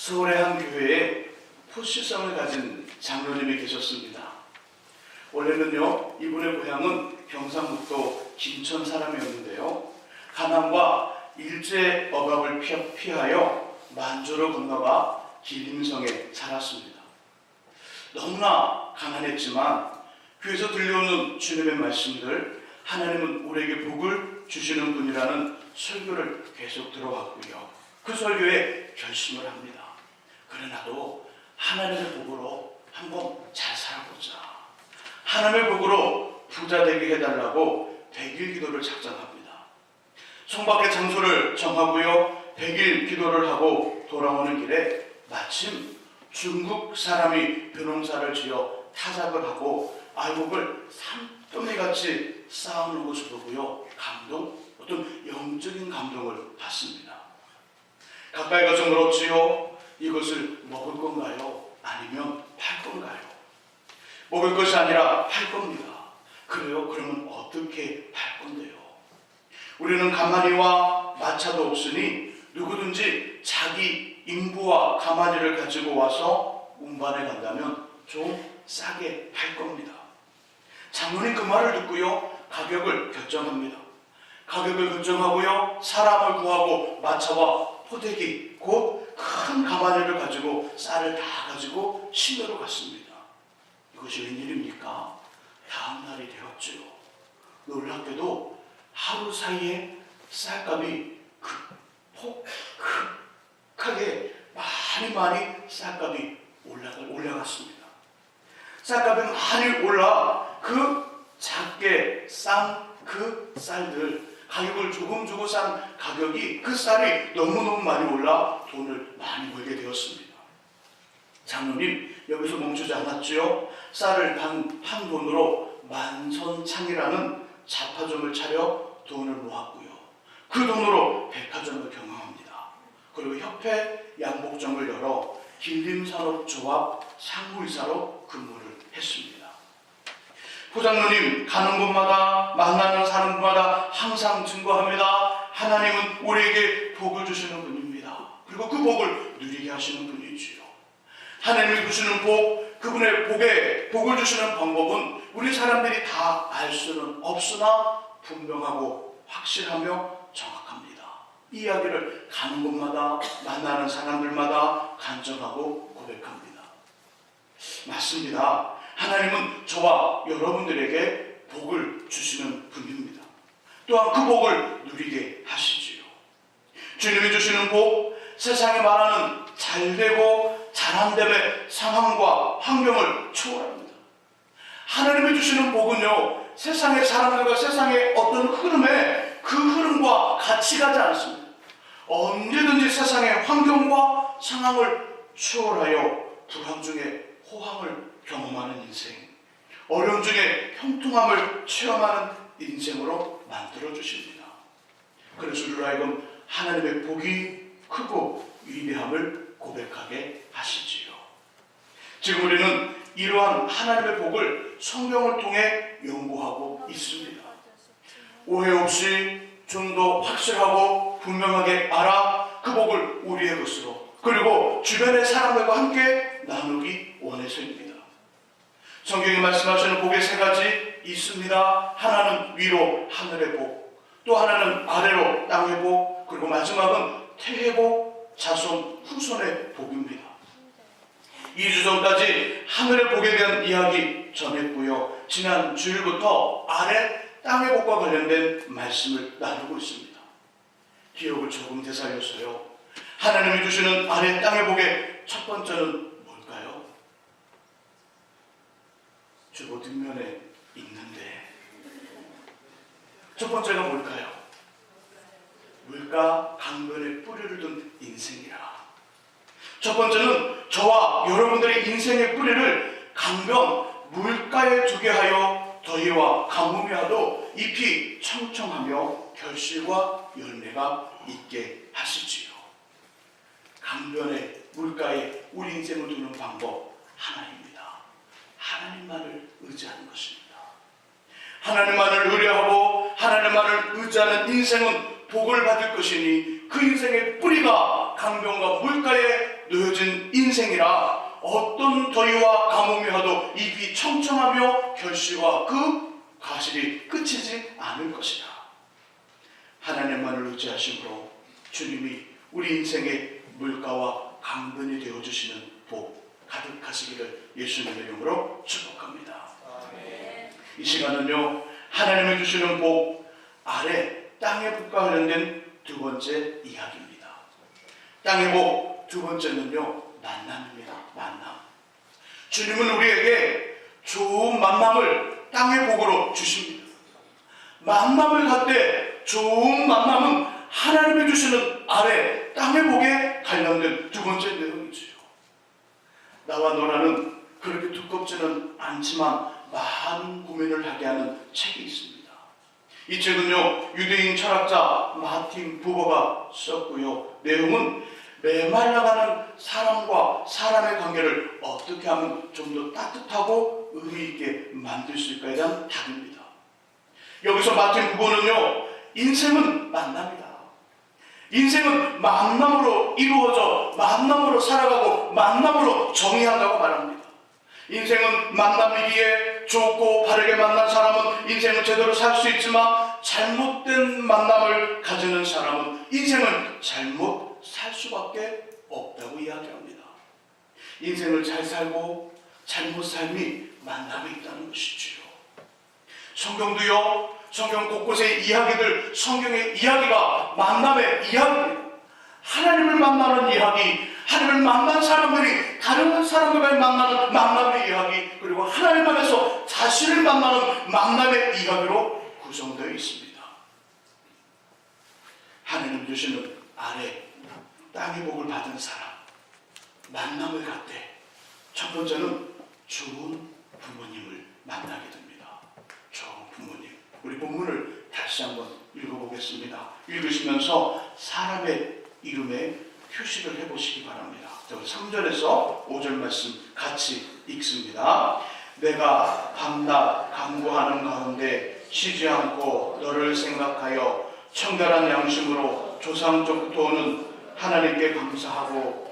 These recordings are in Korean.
서울의 한 교회에 포시성을 가진 장로님이 계셨습니다. 원래는요, 이분의 고향은 경상북도 김천 사람이었는데요, 가난과 일제 억압을 피하여 만주로 건너가 길림성에 살았습니다. 너무나 가난했지만 교회에서 들려오는 주님의 말씀들, 하나님은 우리에게 복을 주시는 분이라는 설교를 계속 들어왔고요, 그 설교에 결심을 합니다. 그래, 나도 하나님의 복으로 한번 잘 살아보자. 하나님의 복으로 부자 되게 해달라고 100일 기도를 작정합니다. 성밖의 장소를 정하고요, 100일 기도를 하고 돌아오는 길에 마침 중국 사람이 벼농사를 지어 타작을 하고 알곡을 산더미같이 쌓아놓은 것을 보고요, 어떤 영적인 감동을 받습니다. 가까이 가서 물었지요. 이것을 먹을 건가요? 아니면 팔 건가요? 먹을 것이 아니라 팔 겁니다. 그래요? 그러면 어떻게 팔 건데요? 우리는 가마니와 마차도 없으니 누구든지 자기 인부와 가마니를 가지고 와서 운반에 간다면 좀 싸게 팔 겁니다. 장로님 그 말을 듣고요, 가격을 결정합니다. 가격을 결정하고요, 사람을 구하고 마차와 포대기, 곧 큰 가마니를 가지고 쌀을 다 가지고 시내로 갔습니다. 이것이 웬일입니까? 다음 날이 되었죠. 놀랍게도 하루 사이에 쌀값이 급하게 많이 쌀값이 올라갔습니다. 쌀값이 많이 올라 그 작게 싼 그 쌀들, 가격을 조금 주고 싼 가격이, 그 쌀이 너무너무 많이 올라 돈을 많이 벌게 되었습니다. 장로님 여기서 멈추지 않았죠. 쌀을 판 돈으로 만선창이라는 잡화점을 차려 돈을 모았고요, 그 돈으로 백화점을 경영합니다. 그리고 협회 양복점을 열어 길림산업조합 상무이사로 근무를 했습니다. 부장로님 가는 곳마다, 만나는 사는 곳마다 항상 증거합니다. 하나님은 우리에게 복을 주시는 분입니다. 그리고 그 복을 누리게 하시는 분이지요. 하나님이 주시는 복, 그분의 복을 주시는 방법은 우리 사람들이 다 알 수는 없으나 분명하고 확실하며 정확합니다. 이 이야기를 가는 곳마다, 만나는 사람들마다 간증하고 고백합니다. 맞습니다. 하나님은 저와 여러분들에게 복을 주시는 분입니다. 또한 그 복을 누리게 하시지요. 주님이 주시는 복, 세상에 말하는 잘되고 잘한됨의 상황과 환경을 초월합니다. 하나님이 주시는 복은요, 세상의 사람들과 세상의 어떤 흐름에 그 흐름과 같이 가지 않습니다. 언제든지 세상의 환경과 상황을 초월하여 불황 중에 호황을 경험하는 인생, 어려움 중에 형통함을 체험하는 인생으로 만들어주십니다. 그래서 우리로 하여금 하나님의 복이 크고 위대함을 고백하게 하시지요. 지금 우리는 이러한 하나님의 복을 성경을 통해 연구하고 있습니다. 오해 없이 좀 더 확실하고 분명하게 알아 그 복을 우리의 것으로, 그리고 주변의 사람들과 함께 나누기 원해서입니다. 성경이 말씀하시는 복의 세 가지 있습니다. 하나는 위로 하늘의 복, 또 하나는 아래로 땅의 복, 그리고 마지막은 태의 복, 자손 후손의 복입니다. 2주 전까지 하늘의 복에 대한 이야기 전했고요, 지난 주일부터 아래 땅의 복과 관련된 말씀을 나누고 있습니다. 기억을 조금 되살려서요, 하나님이 주시는 아래 땅의 복의 첫 번째는 뭘까요? 주보 뒷면에 있는데, 첫 번째가 뭘까요? 물가 강변에 뿌리를 둔 인생이라. 첫 번째는 저와 여러분들의 인생의 뿌리를 강변, 물가에 두게 하여 더위와 가뭄이 와도 잎이 청청하며 결실과 열매가 있게 하시지요. 강변에, 물가에 우리 인생을 두는 방법 하나입니다. 하나님만을 의지하는 것입니다. 하나님만을 의뢰하고 하나님만을 의지하는 인생은 복을 받을 것이니 그 인생의 뿌리가 강변과 물가에 놓여진 인생이라 어떤 더위와 가뭄이 와도 잎이 청청하며 결실과 그 과실이 끝이지 않을 것이다. 하나님만을 의지하심으로 주님이 우리 인생의 물가와 강변이 되어주시는 복 가득하시기를 예수님의 이름으로 축복합니다. 이 시간은요, 하나님이 주시는 복 아래 땅의 복과 관련된 두 번째 이야기입니다. 땅의 복 두 번째는요, 만남입니다. 만남. 주님은 우리에게 좋은 만남을 땅의 복으로 주십니다. 만남을 갖되 좋은 만남은 하나님이 주시는 아래 땅의 복에 관련된 두 번째 내용이지요. 나와 너라는 그렇게 두껍지는 않지만 많은 고민을 하게 하는 책이 있습니다. 이 책은요, 유대인 철학자 마틴 부버가 썼고요. 내용은 메말라가는 사람과 사람의 관계를 어떻게 하면 좀 더 따뜻하고 의미 있게 만들 수 있을까에 대한 답입니다. 여기서 마틴 부버는요, 인생은 만남이다. 인생은 만남으로 이루어져 만남으로 살아가고 만남으로 정의한다고 말합니다. 인생은 만남이기에 좋고 바르게 만난 사람은 인생을 제대로 살 수 있지만 잘못된 만남을 가지는 사람은 인생을 잘못 살 수밖에 없다고 이야기합니다. 인생을 잘 살고 잘못 삶이 만남에 있다는 것이지요. 성경도요, 성경 곳곳의 이야기들, 성경의 이야기가 만남의 이야기입니다. 하나님을 만나는 이야기, 하나님을 만난 사람들이 다른 사람들과 만나는 만남의 이야기, 그리고 하나님 안에서 자신을 만나는 만남의 이야기로 구성되어 있습니다. 하나님 주시는 아래 땅의 복을 받은 사람, 만남을 갖되 첫 번째는 좋은 부모님을 만나게 됩니다. 좋은 부모님. 우리 본문을 다시 한번 읽어보겠습니다. 읽으시면서 사람의 이름에 표시를 해보시기 바랍니다. 3절에서 5절 말씀 같이 읽습니다. 내가 밤낮 간구하는 가운데 쉬지 않고 너를 생각하여 청결한 양심으로 조상적부터 오는 하나님께 감사하고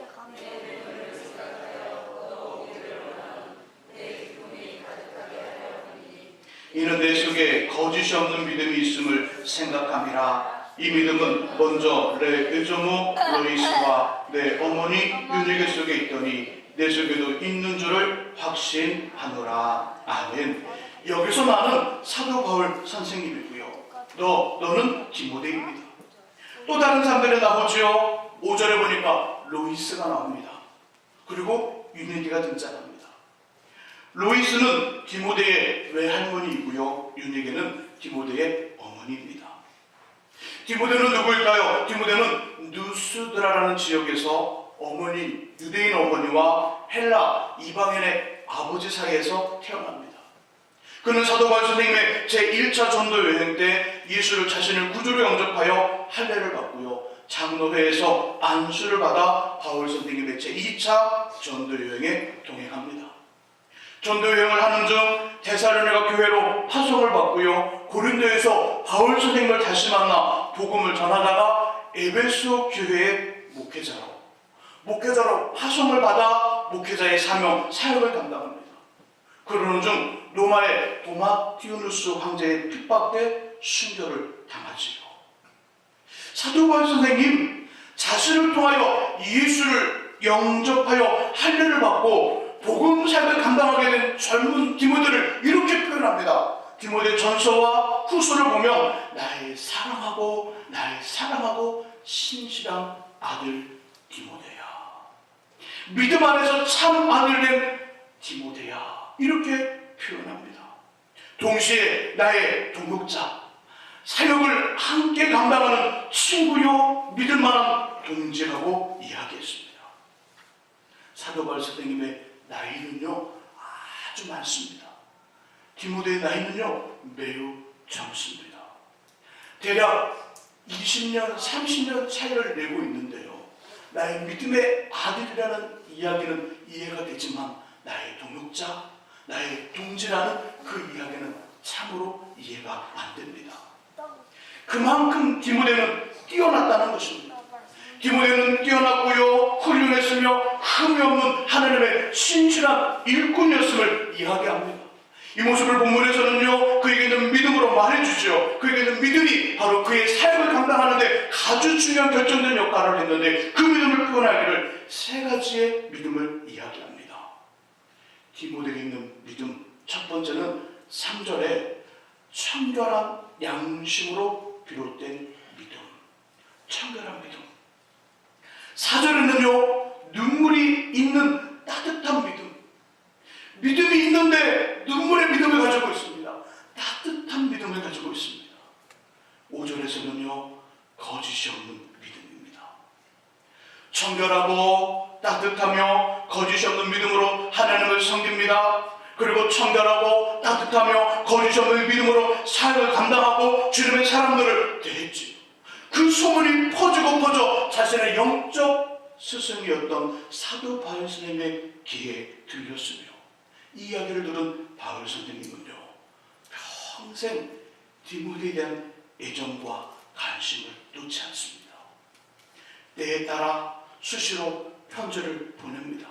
이는 내 속에 거짓이 없는 믿음이 있음을 생각함이라. 이 믿음은 먼저 내 의조모 로이스와 내 어머니 윤희계 속에 있더니 내 속에도 있는 줄을 확신하노라. 아멘. 여기서 나는 사도 바울 선생님이고요. 너는 디모데입니다. 또 다른 사람들이 나오죠. 5절에 보니까 로이스가 나옵니다. 그리고 윤희계가 등장합니다. 로이스는 디모데의 외할머니이고요. 윤희계는 디모데의 어머니입니다. 디모데는 누구일까요? 디모데는 누스드라라는 지역에서 어머니, 유대인 어머니와 헬라 이방인의 아버지 사이에서 태어납니다. 그는 사도 바울 선생님의 제1차 전도 여행 때 예수를 자신을 구주로 영접하여 할례를 받고요. 장로회에서 안수를 받아 바울 선생님의 제2차 전도 여행에 동행합니다. 전도 여행을 하는 중 데살로니가 교회로 파송을 받고요. 고린도에서 바울 선생님을 다시 만나 복음을 전하다가 에베소 교회의 목회자로 파송을 받아 목회자의 사역을 감당합니다. 그러는 중 로마의 도마티우누스 황제의 핍박때 순교를 당하지요. 사도 바울 선생님 자신을 통하여 예수를 영접하여 할례를 받고 복음 사역을 감당하게 된 젊은 디모데를 이렇게 표현합니다. 디모데 전서와 후서를 보면 나의 사랑하고 신실한 아들 디모데야. 믿음 안에서 참 아들 된 디모데야. 이렇게 표현합니다. 동시에 나의 동역자, 사역을 함께 감당하는 친구요, 믿을 만한 동지라고 이야기했습니다. 사도 바울 선생님의 나이는요 아주 많습니다. 디모데의 나이는요 매우 젊습니다. 대략 20년, 30년 차이를 내고 있는데요. 나의 믿음의 아들이라는 이야기는 이해가 되지만 나의 동역자, 나의 동지라는 그 이야기는 참으로 이해가 안 됩니다. 그만큼 디모데는 뛰어났다는 것입니다. 디모데는 뛰어났고 흠이 없는 하나님의 신실한 일꾼이었음을 이야기합니다. 이 모습을 본문에서는요, 그에게는 믿음으로 말해주죠. 그에게는 믿음이 바로 그의 사역을 감당하는데 아주 중요한 결정된 역할을 했는데, 그 믿음을 표현하기를 세 가지의 믿음을 이야기합니다. 디모데에게 있는 믿음, 첫 번째는 3절에 청결한 양심으로 비롯된 믿음. 청결한 믿음. 4절에는요, 눈물이 있는 따뜻한 믿음. 믿음이 있는데 눈물의 믿음을 가지고 있습니다. 따뜻한 믿음을 가지고 있습니다. 5절에서는요, 거짓이 없는 믿음입니다. 청결하고 따뜻하며 거짓이 없는 믿음으로 하나님을 섬깁니다. 그리고 청결하고 따뜻하며 거짓이 없는 믿음으로 사역을 감당하고 주님의 사람들을 대했지요. 그 소문이 퍼져 자신의 영적 스승이었던 사도 바울 선생님의 귀에 들렸으며, 이 이야기를 들은 바울 선생님은요, 평생 디모데에 대한 애정과 관심을 놓지 않습니다. 때에 따라 수시로 편지를 보냅니다.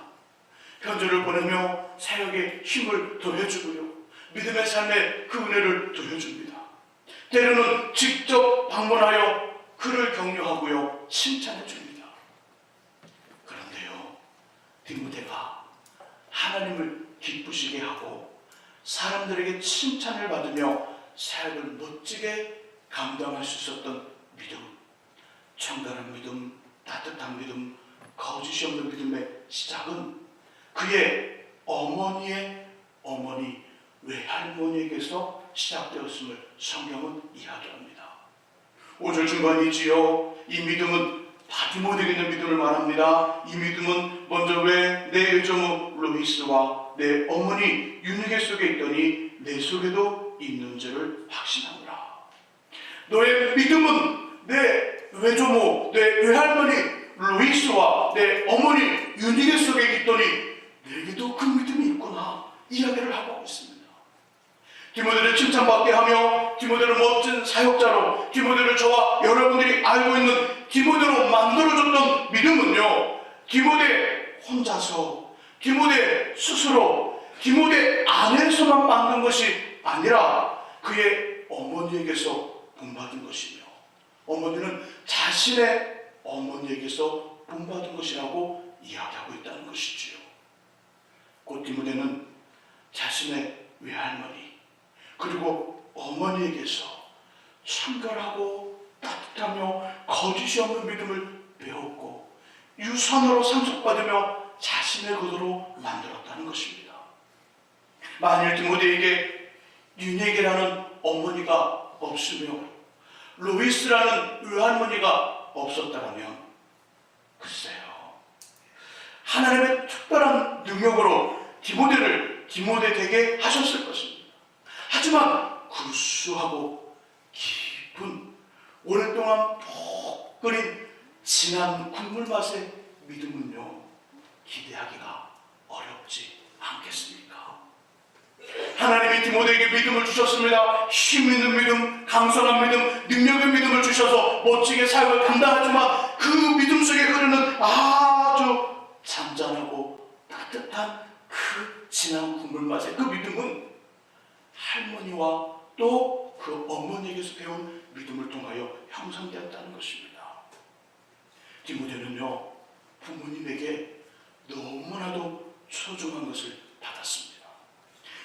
편지를 보내며 사역에 힘을 더해주고요, 믿음의 삶에 그 은혜를 더해줍니다. 때로는 직접 방문하여 그를 격려하고요, 칭찬해줍니다. 그런데요, 디모데가 하나님을 기쁘시게 하고 사람들에게 칭찬을 받으며 사역을 멋지게 감당할 수 있었던 믿음, 청결한 믿음, 따뜻한 믿음, 거짓이 없는 믿음의 시작은 그의 어머니의 어머니, 외할머니에게서 시작되었음을 성경은 이야기합니다. 5절 중반이지요. 이 믿음은 디모데에게 있는 믿음을 말합니다. 이 믿음은 먼저 왜 내 외조모 로이스와 내 어머니 유니게 속에 있더니 내 속에도 있는지를 확신하노라. 너의 믿음은 내 외조모, 내 외할머니 로이스와 내 어머니 유니게 속에 있더니 내게도 그 믿음이 있구나, 이야기를 하고 있습니다. 디모데를 칭찬받게 하며 디모데를 멋진 사역자로, 디모데를 저와 여러분들이 알고 있는 디모데로 만들어줬던 믿음은요, 디모데 혼자서, 디모데 스스로, 디모데 안에서만 만든 것이 아니라 그의 어머니에게서 본받은 것이며, 어머니는 자신의 어머니에게서 본받은 것이라고 이야기하고 있다는 것이지요. 곧 디모데는 자신의 외할머니 그리고 어머니에게서 청결하고 따뜻하며 거짓이 없는 믿음을 배웠고 유산으로 상속받으며 자신의 것으로 만들었다는 것입니다. 만일 디모데에게 유네게라는 어머니가 없으며 로이스라는 외할머니가 없었다면 글쎄요, 하나님의 특별한 능력으로 디모데를 디모데 되게 하셨을 것입니다. 하지만 구수하고 깊은 오랫동안 푹 끓인 진한 국물 맛의 믿음은요, 기대하기가 어렵지 않겠습니까? 하나님이 디모데에게 믿음을 주셨습니다. 힘 있는 믿음, 강선한 믿음, 능력의 믿음을 주셔서 멋지게 사역을 감당하지만 그 믿음 속에 흐르는 아주 잔잔하고 따뜻한 그 진한 국물 맛의 그 믿음은 할머니와 또 그 어머니에게서 배운 믿음을 통하여 형성되었다는 것입니다. 디모데는요, 부모님에게 너무나도 소중한 것을 받았습니다.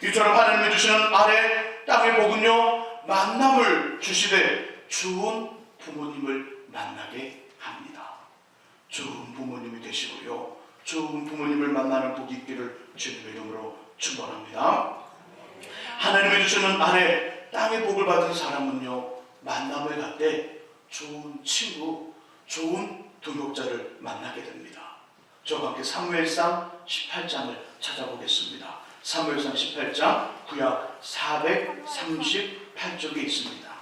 이처럼 하나님이 주시는 아래 땅의 복은요, 만남을 주시되 좋은 부모님을 만나게 합니다. 좋은 부모님이 되시고요, 좋은 부모님을 만나는 복이 있기를 주님의 이름으로 축원합니다. 하나님이 주시는 아래 땅의 복을 받은 사람은요, 만남을 갈 때 좋은 친구, 좋은 동역자를 만나게 됩니다. 저와 함께 사무엘상 18장을 찾아보겠습니다. 사무엘상 18장 구약 438쪽에 있습니다.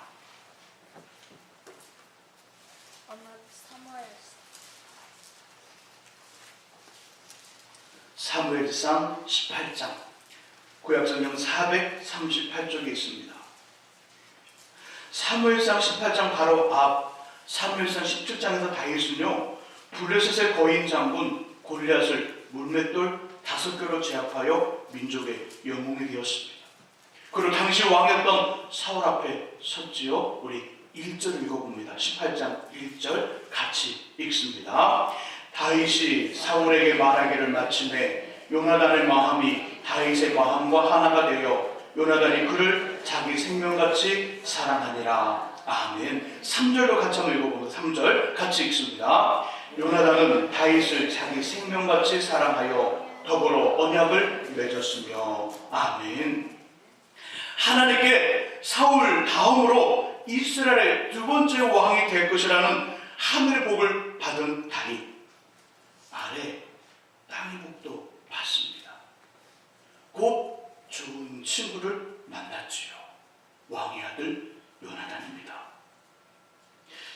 사무엘상 18장 구약성경 438쪽에 있습니다. 사무엘상 18장 바로 앞 사무엘상 17장에서 다윗은요, 블레셋의 거인 장군 골리앗을 물맷돌 5개로 제압하여 민족의 영웅이 되었습니다. 그리고 당시 왕이었던 사울 앞에 섰지요. 우리 1절 읽어봅니다. 18장 1절 같이 읽습니다. 다윗이 사울에게 말하기를 마침에 요나단의 마음이 다윗의 마음과 하나가 되어 요나단이 그를 자기 생명같이 사랑하니라. 아멘. 3절로 같이 한번 읽어봅니다. 3절 같이 읽습니다. 요나단은 다윗을 자기 생명같이 사랑하여 더불어 언약을 맺었으며. 아멘. 하나님께 사울 다음으로 이스라엘의 두 번째 왕이 될 것이라는 하늘의 복을 받은 다윗 아래 땅의 복도 받습니다. 곧 좋은 친구를 만났지요. 왕의 아들 요나단입니다.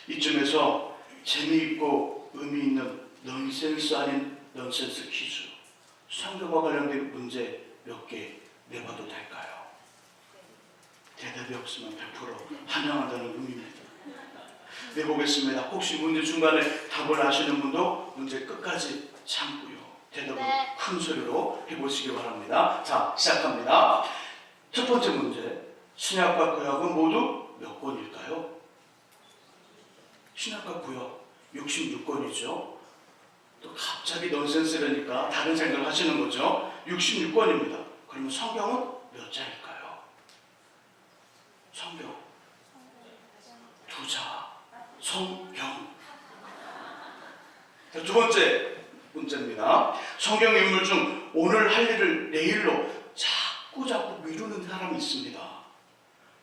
이쯤에서 재미있고 의미 있는 넌센스 아닌 넌센스 퀴즈, 성경과 관련된 문제 몇 개 내봐도 될까요? 대답이 없으면 100% 환영한다는 의미입니다. 내보겠습니다. 혹시 문제 중간에 답을 아시는 분도 문제 끝까지 참고요. 대답을 큰 소리로 해보시기 바랍니다. 자, 시작합니다. 첫 번째 문제. 신약과 구약은 모두 몇 권일까요? 신약과 구약 66권이죠. 또 갑자기 넌센스라니까 다른 생각을 하시는 거죠. 66권입니다. 그러면 성경은 몇 자일까요? 성경 2자. 성경. 자, 두 번째 문제입니다. 성경 인물 중 오늘 할 일을 내일로 자꾸 미루는 사람이 있습니다.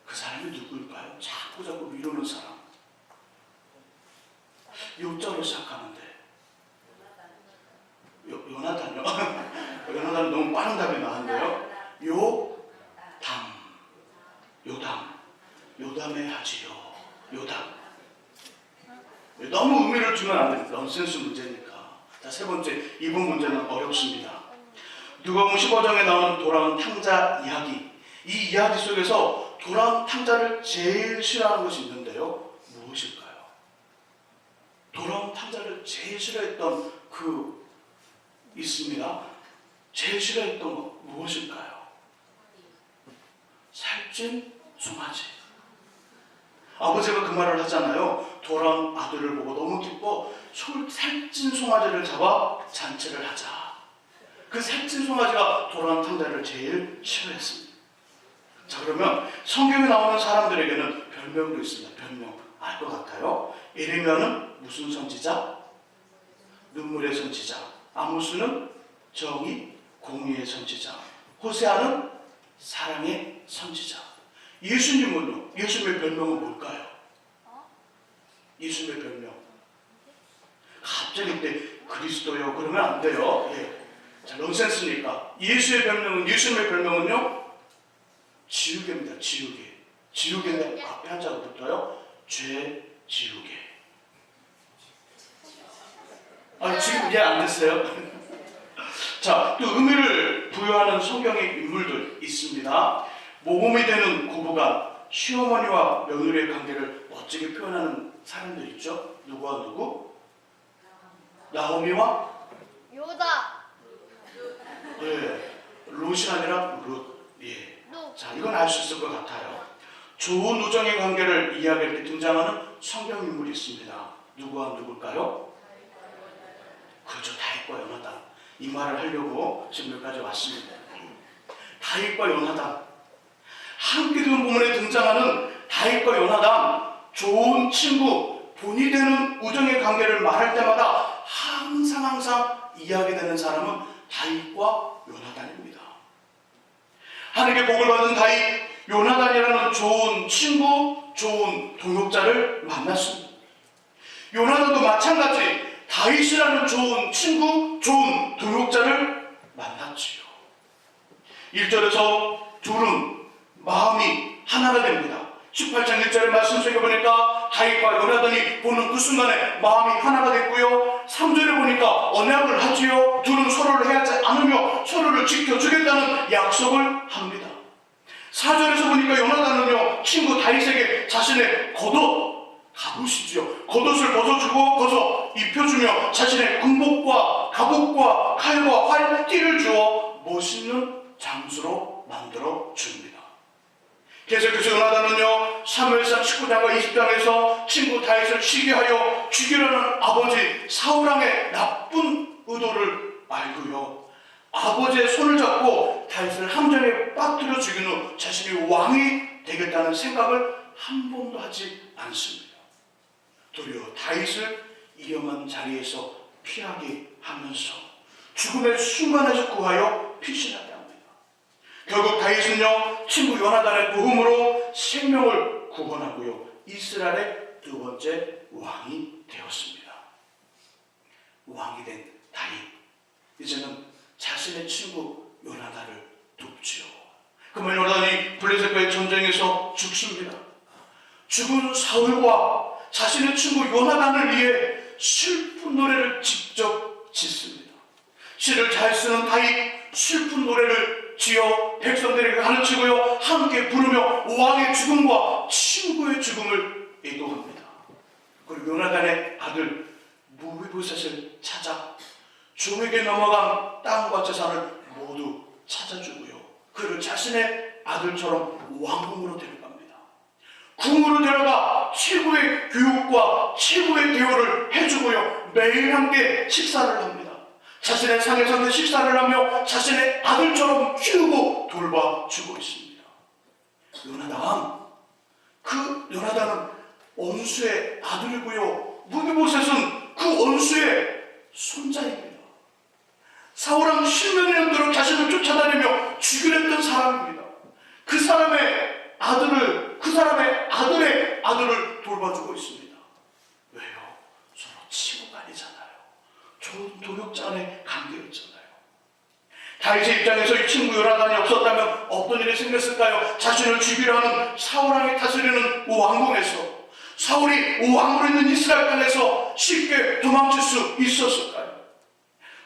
그 사람이 누구일까요? 자꾸 미루는 사람. 요자로 시작하는데 요나단요? 요나단은 너무 빠른 답이 나왔는데요. 요담에 하지요. 요담. 너무 의미를 주면 안 됩니다. 넌센스 문제니까. 자, 세 번째, 이번 문제는 어렵습니다. 누가복음 15장에 나오는 돌아온 탕자 이야기. 이 이야기 속에서 돌아온 탕자를 제일 싫어하는 것이 있는데요. 무엇일까요? 돌아온 탕자를 제일 싫어했던 있습니다. 제일 싫어했던 것 무엇일까요? 살찐 송아지. 아버지가 그 말을 하잖아요. 돌아온 아들을 보고 너무 기뻐 살찐 송아지를 잡아 잔치를 하자. 그 살찐 송아지가 돌아온 탕자를 제일 싫어했습니다. 자, 그러면 성경에 나오는 사람들에게는 별명도 있습니다. 별명 알 것 같아요. 에레미야는 무슨 선지자? 눈물의 선지자. 아모스는 정의, 공의의 선지자. 호세아는 사랑의 선지자. 예수님은요? 예수님의 별명은 뭘까요? 예수님의 별명. 갑자기 그때 그리스도요 그러면 안 돼요. 예. 자, 넌센스니까. 예수님의 별명은요? 지우개입니다. 지우개. 지우개는 앞에 한자가 붙어요. 죄 지우개. 지금 이해 안 됐어요? 자, 또 의미를 부여하는 성경의 인물들 있습니다. 모범이 되는 고부가 시어머니와 며느리의 관계를 멋지게 표현하는 사람들 있죠? 누구와 누구? 나오미와 요다. 예, 롯이 아니라 롯. 예. 자, 이건 알 수 있을 것 같아요. 좋은 우정의 관계를 이야기할 때 등장하는 성경 인물이 있습니다. 누구와 누굴까요? 그렇죠. 다윗과 요나단. 이 말을 하려고 지금 여기까지 왔습니다. 다윗과 요나단. 함께된 부문에 등장하는 다윗과 요나단, 좋은 친구, 본이 되는 우정의 관계를 말할 때마다 항상 이야기되는 사람은 다윗과 요나단입니다. 하나님께 복을 받은 다윗, 요나단이라는 좋은 친구, 좋은 동역자를 만났습니다. 요나단도 마찬가지 다윗이라는 좋은 친구, 좋은 동역자를 만났지요. 1절에서 둘은 마음이 하나가 됩니다. 18장 1절의 말씀 속에 보니까 다윗과 요나단이 보는 그 순간에 마음이 하나가 됐고요. 3절에 보니까 언약을 하지요. 둘은 서로를 해하지 않으며 서로를 지켜주겠다는 약속을 합니다. 4절에서 보니까 요나단은요, 친구 다윗에게 자신의 갑옷이지요. 겉옷을 벗어주고 입혀주며 자신의 군복과 갑옷과 칼과 활, 띠를 주어 멋있는 장수로 만들어 줍니다. 계속해서 요나단은요, 사무엘상 19장과 20장에서 친구 다윗을 치게 하여 죽이려는 아버지 사울왕의 나쁜 의도를 알고요, 아버지의 손을 잡고 다윗을 함정에 빠뜨려 죽인 후 자신이 왕이 되겠다는 생각을 한 번도 하지 않습니다. 도리어 다윗을 위험한 자리에서 피하게 하면서 죽음의 순간에서 구하여 피신하게 합니다. 결국 다윗은요, 친구 요나단의 도움으로 생명을 구원하고요, 이스라엘의 두 번째 왕이 되었습니다. 왕이 된 다윗, 이제는 자신의 친구 요나단을 돕지요. 그러면 요나단이 블레셋과의 전쟁에서 죽습니다. 죽은 사울과 자신의 친구 요나단을 위해 슬픈 노래를 직접 짓습니다. 시를 잘 쓰는 다윗, 슬픈 노래를 지어 백성들에게 가르치고요, 함께 부르며 왕의 죽음과 친구의 죽음을 애도합니다. 그리고 요나단의 아들 무비보셋을 찾아 종에게 넘어간 땅과 재산을 모두 찾아주고요, 그를 자신의 아들처럼 왕궁으로 데려갑니다. 궁으로 데려가 최고의 교육과 최고의 대우를 해주고요, 매일 함께 식사를 합니다. 자신의 상에서 식사를 하며 자신의 아들처럼 키우고 돌봐주고 있습니다. 요나단은 원수의 아들이고요, 무비보셋은 그 원수의 손자입니다. 사울왕 십몇 년도록 자신을 쫓아다니며 죽이려 했던 사람입니다. 그 사람의 아들의 아들을 돌봐주고 있습니다. 왜요? 서로 친구가 아니잖아요. 좋은 동역자 간의 관계였잖아요. 다윗의 입장에서 이 친구 요나단이 없었다면 어떤 일이 생겼을까요? 자신을 죽이려 하는 사울왕이 다스리는 왕궁에서, 사울이 왕으로 있는 이스라엘 땅에서 쉽게 도망칠 수 있었을까요?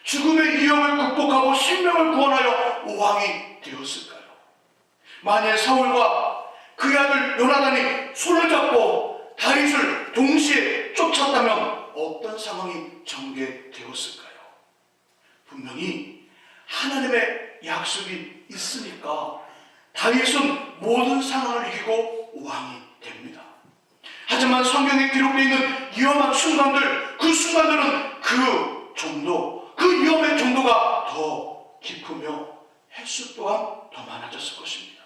죽음의 위험을 극복하고 생명을 구원하여 왕이 되었을까요? 만일 사울과 그의 아들 요나단이 손을 잡고 다윗을 동시에 쫓았다면 어떤 상황이 전개되었을까요? 분명히 하나님의 약속이 있으니까 다윗은 모든 상황을 이기고 왕이 됩니다. 하지만 성경에 기록되어 있는 위험한 순간들, 그 순간들은 그 위험의 정도가 더 깊으며 횟수 또한 더 많아졌을 것입니다.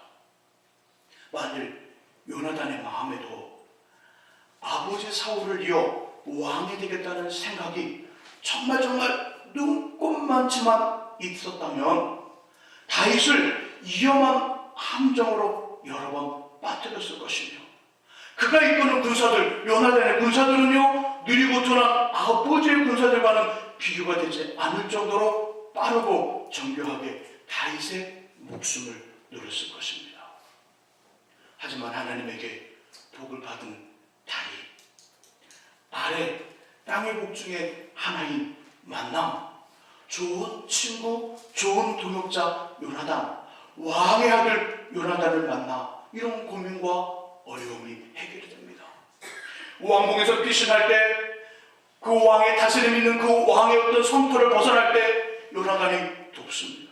만일 요나단의 마음에도 아버지 사울을 이어 왕이 되겠다는 생각이 정말 눈꼽만치만 있었다면 다윗을 위험한 함정으로 여러 번 빠뜨렸을 것이며, 그가 이끄는 군사들, 요나단의 군사들은요, 느리고 둔한 아버지의 군사들과는 비교가 되지 않을 정도로 빠르고 정교하게 다윗의 목숨을 누렸을 것입니다. 하지만 하나님에게 복을 받은 다윗, 아래 땅의 복 중에 하나인 만남, 좋은 친구, 좋은 동역자 요나단, 왕의 아들 요나단을 만나 이런 고민과 어려움이 해결이 됩니다. 왕궁에서 피신할 때, 그 왕의 다스림 있는 그 왕의 어떤 성토를 벗어날 때 요나단이 돕습니다.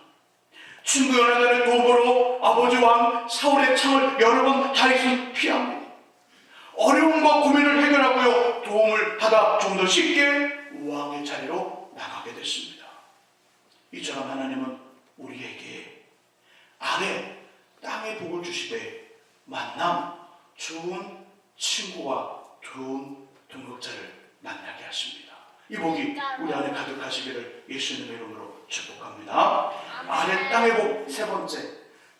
친구 요나단의 도움으로 아버지 왕 사울의 창을 여러 번 다윗은 피합니다. 어려움과 고민을 해결하고요, 도움을 받아 좀 더 쉽게 왕의 자리로 나가게 됐습니다. 이처럼 하나님은 우리에게 아래 땅의 복을 주시되 만남, 좋은 친구와 좋은 동역자를 만나게 하십니다. 이 복이 우리 안에 가득하시기를 예수님의 이름으로 축복합니다. 아래 땅의 복 세 번째,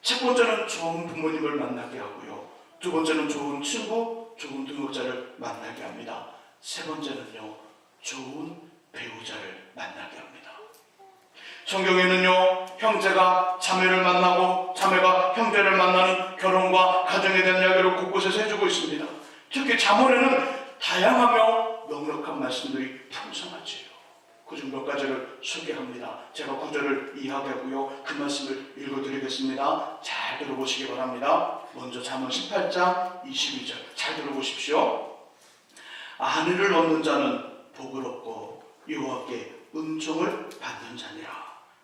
첫 번째는 좋은 부모님을 만나게 하고요, 두 번째는 좋은 친구, 좋은 동역자를 만나게 합니다. 세 번째는요, 좋은 배우자를 만나게 합니다. 성경에는요, 형제가 자매를 만나고 자매가 형제를 만나는 결혼과 가정에 대한 이야기를 곳곳에서 해주고 있습니다. 특히 잠언에는 다양하며 넉넉한 말씀들이 풍성하지요. 그중 몇 가지를 소개합니다. 제가 구절을 이야기하고요, 그 말씀을 읽어드리겠습니다. 잘 들어보시기 바랍니다. 먼저 잠언 18장 22절 잘 들어보십시오. 아내를 얻는 자는 복을 얻고 여호와께 은총을 받는 자니라.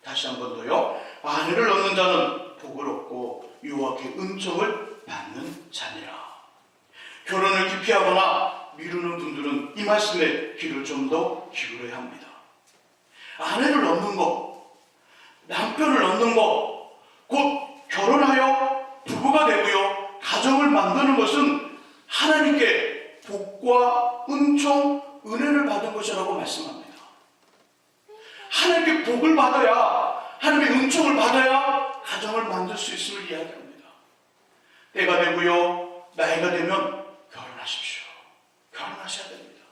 다시 한 번 더요. 아내를 얻는 자는 복을 얻고 여호와께 은총을 받는 자니라. 결혼을 기피하거나 미루는 분들은 이 말씀에 귀를 좀 더 기울여야 합니다. 아내를 얻는 것, 남편을 얻는 것, 곧 결혼하여 부부가 되고요 가정을 만드는 것은 하나님께 복과 은총, 은혜를 받은 것이라고 말씀합니다. 하나님께 복을 받아야, 하나님의 은총을 받아야 가정을 만들 수 있음을 이야기합니다. 때가 되고요 나이가 되면 결혼하십시오. 결혼하셔야 됩니다.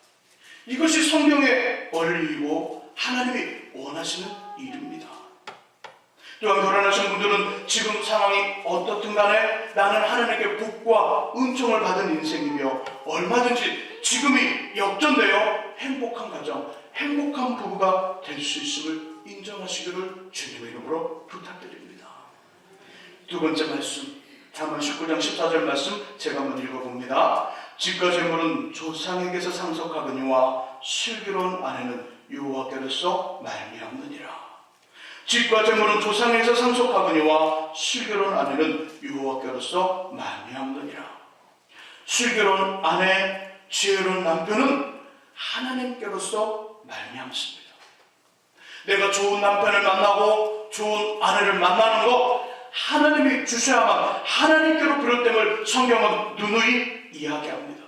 이것이 성경의 원리이고 하나님이 원하시는 일입니다. 또한 결혼하신 분들은 지금 상황이 어떻든 간에 나는 하나님께 복과 은총을 받은 인생이며 얼마든지 지금이 역전되어 행복한 가정, 행복한 부부가 될 수 있음을 인정하시기를 주님의 이름으로 부탁드립니다. 두 번째 말씀, 잠언 19장 14절 말씀 제가 한번 읽어봅니다. 집과 재물은 조상에게서 상속하거니와 슬기로운 아내는 여호와께로서 말미암느니라. 집과 재물은 조상에게서 상속하거니와 슬기로운 아내는 여호와께로서 말미암느니라. 슬기로운 아내, 지혜로운 남편은 하나님께로서 말미암습니다. 내가 좋은 남편을 만나고 좋은 아내를 만나는 것 하나님이 주셔야만 하나님께로 비롯됨을 성경은 누누이 이야기합니다.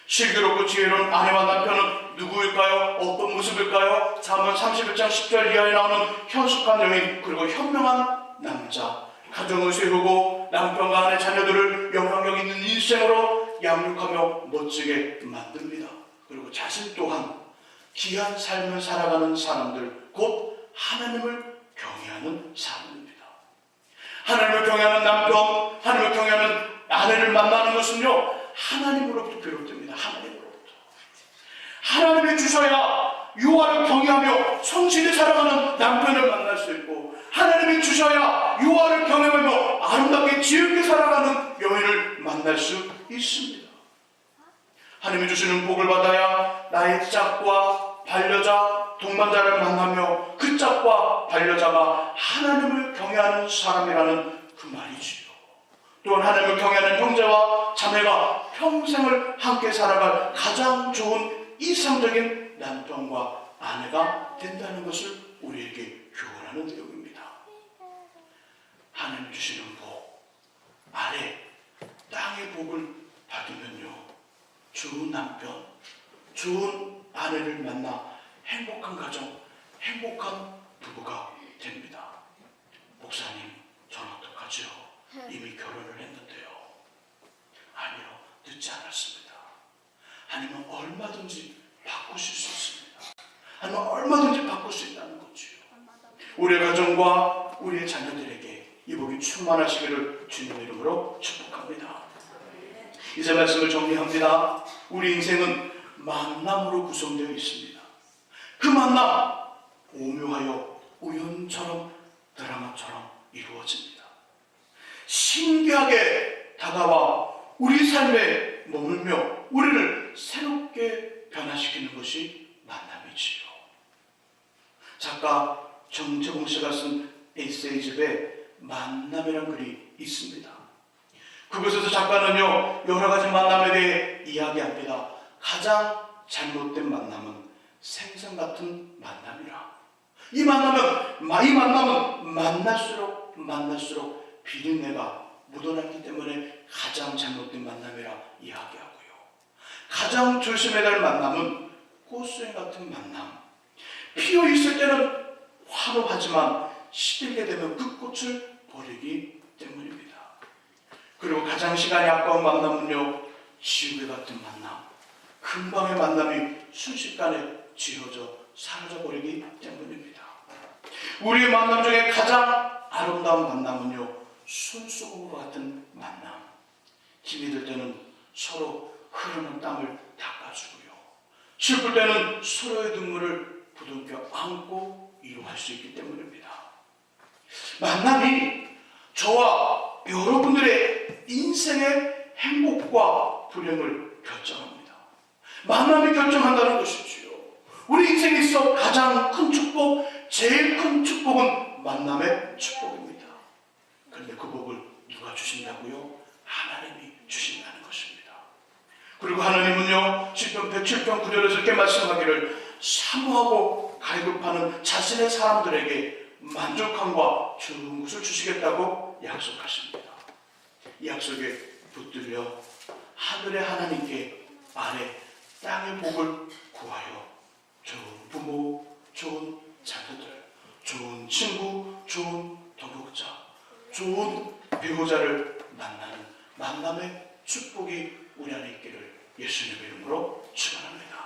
슬기롭고 지혜로운 아내와 남편은 누구일까요? 어떤 모습일까요? 잠언 31장 10절 이하에 나오는 현숙한 여인, 그리고 현명한 남자, 가정을 세우고 남편과 아내 자녀들을 영향력 있는 인생으로 양육하며 멋지게 만듭니다. 그리고 자신 또한 귀한 삶을 살아가는 사람들, 곧 하나님을 경외하는 사람입니다. 하나님을 경외하는 남편, 하나님을 경외하는 아내를 만나는 것은요 하나님으로부터 비롯됩니다. 하나님이 주셔야 여호와를 경외하며 성실히 살아가는 남편을 만날 수 있고, 하나님이 주셔야 여호와를 경외하며 아름답게 지혜롭게 살아가는 여인을 만날 수 있습니다. 하나님이 주시는 복을 받아야 나의 짝과 반려자, 동반자를 만나며 그 짝과 반려자가 하나님을 경외하는 사람이라는 그 말이지요. 또한 하나님을 경외하는 형제와 자매가 평생을 함께 살아갈 가장 좋은 이상적인 남편과 아내가 된다는 것을 우리에게 교훈하는 내용입니다. 하나님 주시는 복, 아래 땅의 복을 받으면요 좋은 남편, 좋은 아내를 만나 행복한 가정, 행복한 부부가 됩니다. 목사님, 전 어떡하죠? 이미 결혼을 했는데요. 아니요, 늦지 않았습니다. 하나님은 얼마든지 바꾸실 수 있습니다. 하나님은 얼마든지 바꿀 수 있다는 거지요. 우리의 가정과 우리의 자녀들에게 이 복이 충만하시기를 주님의 이름으로 축복합니다. 이제 말씀을 정리합니다. 우리 인생은 만남으로 구성되어 있습니다. 그 만남 오묘하여 우연처럼 드라마처럼 이루어집니다. 신기하게 다가와 우리 삶에 머물며 우리를 새롭게 변화시키는 것이 만남이지요. 작가 정재봉 씨가 쓴 에세이집에 만남이라는 글이 있습니다. 그곳에서 작가는요 여러 가지 만남에 대해 이야기합니다. 가장 잘못된 만남은 생선 같은 만남이라. 이 만남은 만날수록 비린내가 묻어나기 때문에 가장 잘못된 만남이라 이야기하고요. 가장 조심해야 할 만남은 꽃수행 같은 만남. 피어 있을 때는 화로하지만 시들게 되면 그 꽃을 버리기 때문입니다. 그리고 가장 시간이 아까운 만남은요 지우개 같은 만남. 금방의 만남이 순식간에 지워져 사라져버리기 때문입니다. 우리의 만남 중에 가장 아름다운 만남은요 손수건과 같은 만남. 힘이 들 때는 서로 흐르는 땀을 닦아주고요, 슬플 때는 서로의 눈물을 부둥켜 안고 위로할 수 있기 때문입니다. 만남이 저와 여러분들의 인생의 행복과 불행을 결정합니다. 만남이 결정한다는 것이지요. 우리 인생에 있어 가장 큰 축복, 제일 큰 축복은 만남의 축복입니다. 그런데 그 복을 누가 주신다고요? 하나님이 주신다는 것입니다. 그리고 하나님은요, 시편 107편 9절에서 이렇게 말씀하기를 사모하고 갈급하는 자신의 사람들에게 만족함과 좋은 것을 주시겠다고 약속하십니다. 이 약속에 붙들려 하늘의 하나님께 아래 땅의 복을 구하여 좋은 부모, 좋은 자녀들, 좋은 친구, 좋은 동역자, 좋은 배우자를 만나는 만남의 축복이 우리 안에 있기를 예수님의 이름으로 축원합니다.